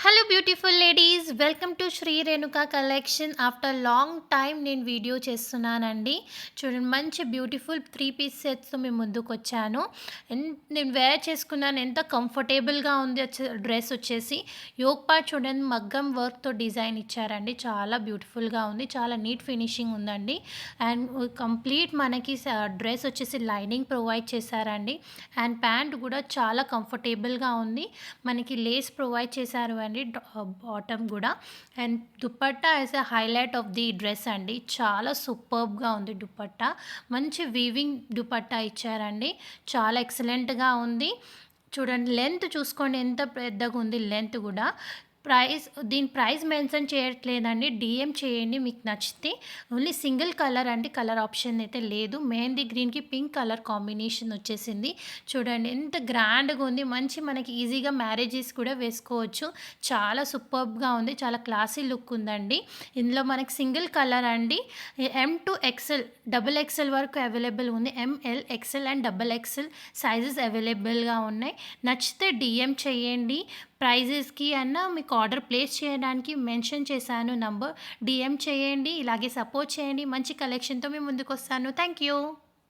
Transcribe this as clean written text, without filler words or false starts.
Hello beautiful ladies, welcome to Sri Renuka collection. After long time నేను video చేస్తున్నానండి. చూడండి, మంచి బ్యూటిఫుల్ 3 పీస్ సెట్స్తో మేము ముందుకొచ్చాను. నేను వేర్ చేసుకున్నాను, ఎంత కంఫర్టబుల్గా ఉంది. డ్రెస్ వచ్చేసి యోక్ పార్ట్ చూడండి, మగ్గం వర్క్తో డిజైన్ ఇచ్చారండి. చాలా బ్యూటిఫుల్గా ఉంది, చాలా నీట్ ఫినిషింగ్ ఉందండి. అండ్ కంప్లీట్ మనకి డ్రెస్ వచ్చేసి లైనింగ్ ప్రొవైడ్ చేశారండి. అండ్ ప్యాంట్ కూడా చాలా కంఫర్టబుల్గా ఉంది. మనకి లేస్ ప్రొవైడ్ చేశారు అండి, బాటమ్ కూడా. And dupatta as a highlight of the dress అండి. చాలా సూపర్బ్గా ఉంది దుపట్టా. మంచి వీవింగ్ దుపట్టా ఇచ్చారండి, చాలా ఎక్సలెంట్గా ఉంది. చూడండి, లెంత్ చూసుకోండి ఎంత పెద్దగా ఉంది, లెంత్ కూడా. దీని ప్రైస్ మెన్షన్ చేయట్లేదండి, డిఎం చేయండి మీకు నచ్చితే. ఓన్లీ సింగిల్ కలర్ అండి, కలర్ ఆప్షన్ అయితే లేదు. మెహందీ గ్రీన్కి పింక్ కలర్ కాంబినేషన్ వచ్చేసింది. చూడండి ఎంత గ్రాండ్గా ఉంది, మంచి మనకి ఈజీగా మ్యారేజెస్ కూడా వేసుకోవచ్చు. చాలా సూపర్బ్గా ఉంది, చాలా క్లాసీ లుక్ ఉందండి. ఇందులో మనకి సింగిల్ కలర్ అండి. M to XL, double XL వరకు అవైలబుల్ ఉంది. M L, XL and double XL sizes అవైలబుల్గా ఉన్నాయి. నచ్చితే డిఎం చేయండి. ప్రైజెస్కి మీకు ఆర్డర్ ప్లేస్ చేయడానికి మెన్షన్ చేశాను నంబర్. డిఎం చేయండి, ఇలాగే సపోర్ట్ చేయండి. మంచి కలెక్షన్తో మేము ముందుకు వస్తాను. Thank you.